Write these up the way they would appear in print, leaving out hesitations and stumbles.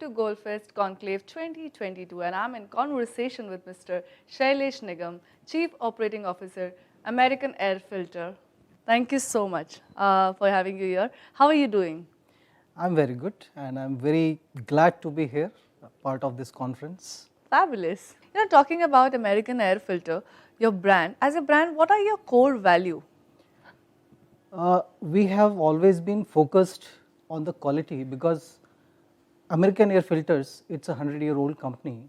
to Goldfest Conclave 2022 and I'm in conversation with Mr. Shailesh Nigam, Chief Operating Officer, American Air Filter. Thank you so much for having you here. How are you doing? I'm very good and I'm very glad to be here, part of this conference. Fabulous. Talking about American Air Filter, your brand, as a brand, what are your core value? We have always been focused on the quality because American Air Filters, it's a 100-year-old company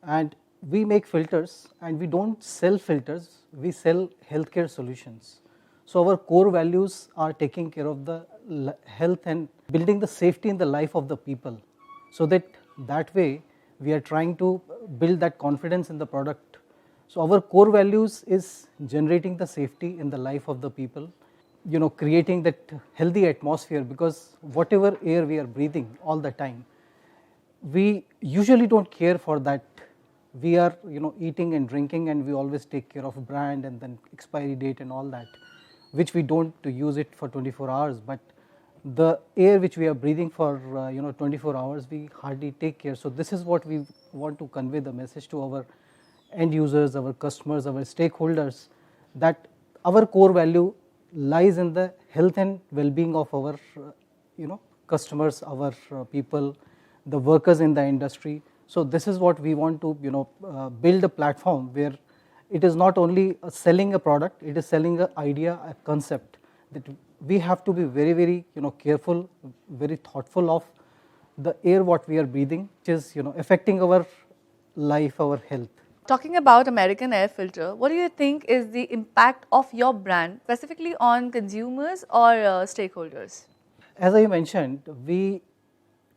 and we make filters and we don't sell filters, we sell healthcare solutions. So our core values are taking care of the health and building the safety in the life of the people. So that way we are trying to build that confidence in the product. So our core values is generating the safety in the life of the people, creating that healthy atmosphere, because whatever air we are breathing all the time, we usually don't care for that. We are eating and drinking and we always take care of brand and then expiry date and all that, which we don't use it for 24 hours, but the air which we are breathing for 24 hours we hardly take care. So this is what we want to convey the message to our end users, our customers, our stakeholders, that our core value lies in the health and well-being of our customers, our people, the workers in the industry. So this is what we want to build a platform where it is not only selling a product, it is selling an idea, a concept, that we have to be very, very careful, very thoughtful of the air what we are breathing, which is affecting our life, our health. Talking about American Air Filter, what do you think is the impact of your brand specifically on consumers or stakeholders? As I mentioned, we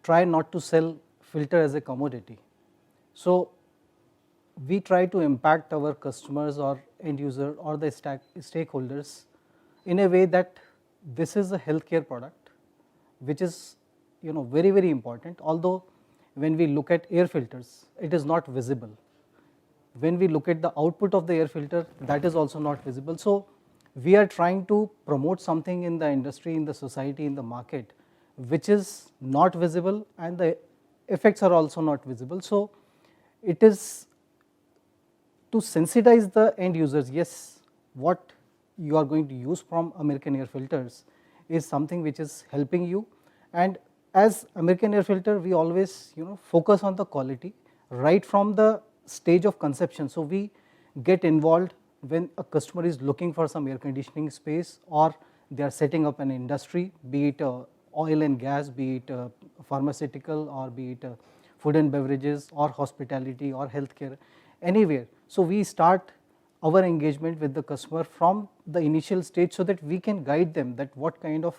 try not to sell filter as a commodity. So we try to impact our customers or end user or the stakeholders in a way that this is a healthcare product, which is very, very important. Although when we look at air filters, it is not visible. When we look at the output of the air filter, that is also not visible. So we are trying to promote something in the industry, in the society, in the market, which is not visible and the effects are also not visible. So it is to sensitize the end users. Yes, what you are going to use from American Air Filters is something which is helping you, and as American Air Filter we always focus on the quality right from the stage of conception. So we get involved when a customer is looking for some air conditioning space or they are setting up an industry, be it oil and gas, be it pharmaceutical, or be it food and beverages or hospitality or healthcare, anywhere. So we start our engagement with the customer from the initial stage so that we can guide them that what kind of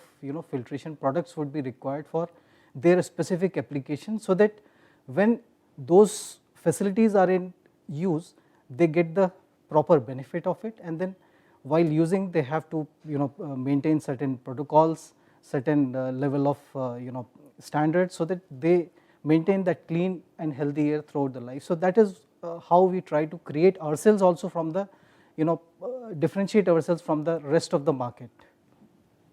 filtration products would be required for their specific application, so that when those facilities are in use, they get the proper benefit of it, and then while using they have to maintain certain protocols, certain level of standards, so that they maintain that clean and healthy air throughout the life. So that is how we try to create ourselves also from the differentiate ourselves from the rest of the market.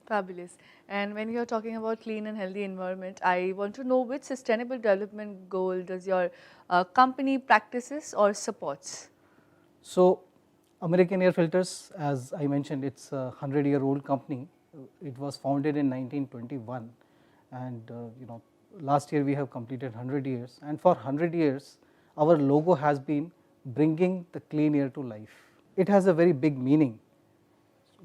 Fabulous. And when you're talking about clean and healthy environment, I want to know which sustainable development goal does your company practices or supports? So American Air Filters, as I mentioned, it's a 100-year-old company. It was founded in 1921 and last year we have completed 100 years, and for 100 years our logo has been bringing the clean air to life. It has a very big meaning.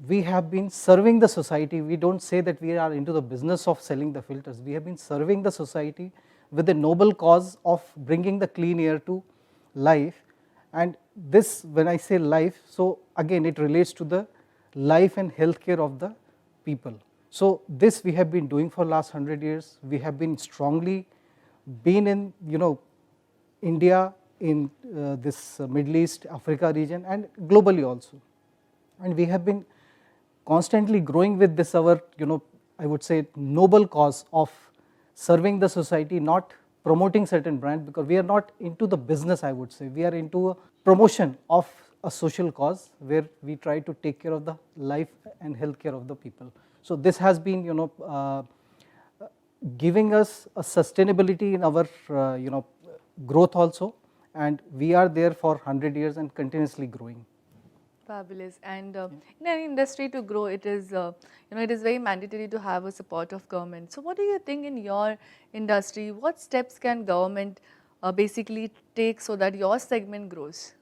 We have been serving the society. We don't say that we are into the business of selling the filters. We have been serving the society with the noble cause of bringing the clean air to life. And this, when I say life, so again it relates to the life and healthcare of the people. So this we have been doing for last 100 years. We have been strongly been in India, in this Middle East, Africa region, and globally also. And we have been constantly growing with this our I would say noble cause of serving the society, not promoting certain brand, because we are not into the business, I would say. We are into a promotion of a social cause where we try to take care of the life and health care of the people. So this has been giving us a sustainability in our growth also, and we are there for 100 years and continuously growing. Fabulous. And in any industry to grow, it is it is very mandatory to have a support of government. So what do you think in your industry, what steps can government basically take so that your segment grows?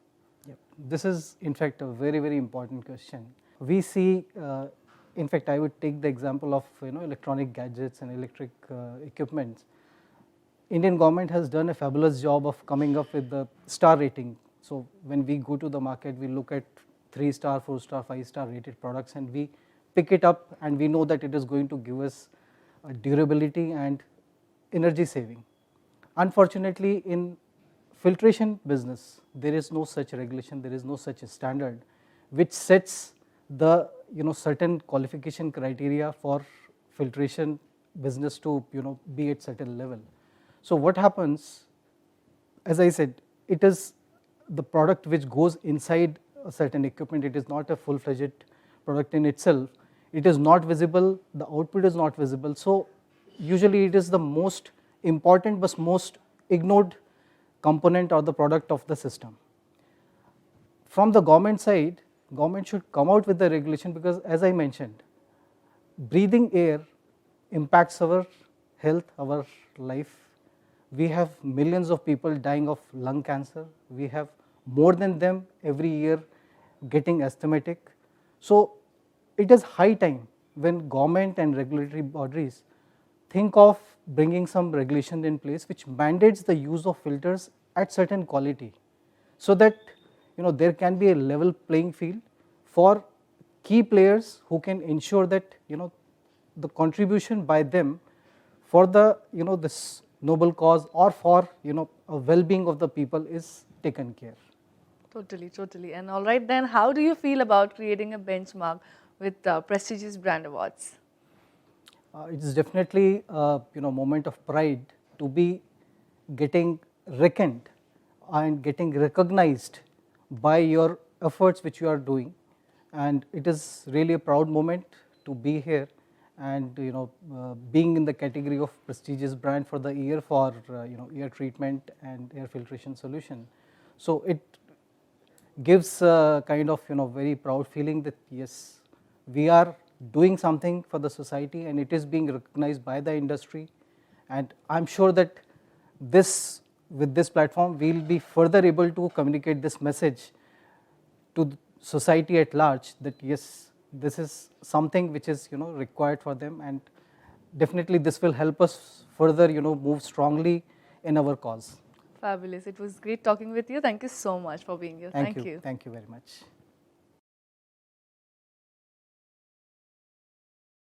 Yep. This is in fact a very, very important question. We see, in fact I would take the example of electronic gadgets and electric equipments. Indian government has done a fabulous job of coming up with the star rating. So when we go to the market, we look at 3-star, 4-star, 5-star rated products, and we pick it up, and we know that it is going to give us durability and energy saving. Unfortunately, in filtration business, there is no such regulation, there is no such standard which sets the certain qualification criteria for filtration business to be at certain level. So what happens, as I said, it is the product which goes inside a certain equipment. It is not a full-fledged product in itself. It is not visible, the output is not visible. So usually it is the most important but most ignored component or the product of the system. From the government side, government should come out with the regulation, because as I mentioned, breathing air impacts our health, our life. We have millions of people dying of lung cancer. We have more than them every year getting asthmatic. So it is high time when government and regulatory bodies think of bringing some regulation in place which mandates the use of filters at certain quality, so that there can be a level playing field for key players who can ensure that the contribution by them for the this noble cause or for a well-being of the people is taken care. Totally, totally. And all right then, how do you feel about creating a benchmark with prestigious brand awards? It is definitely a moment of pride to be getting reckoned and getting recognized by your efforts which you are doing, and it is really a proud moment to be here and being in the category of prestigious brand for the year for air treatment and air filtration solution. So it gives a kind of very proud feeling that yes, we are doing something for the society and it is being recognized by the industry, and I am sure that with this platform we will be further able to communicate this message to the society at large, that yes, this is something which is required for them, and definitely this will help us further move strongly in our cause. Fabulous. It was great talking with you. Thank you so much for being here. Thank you very much.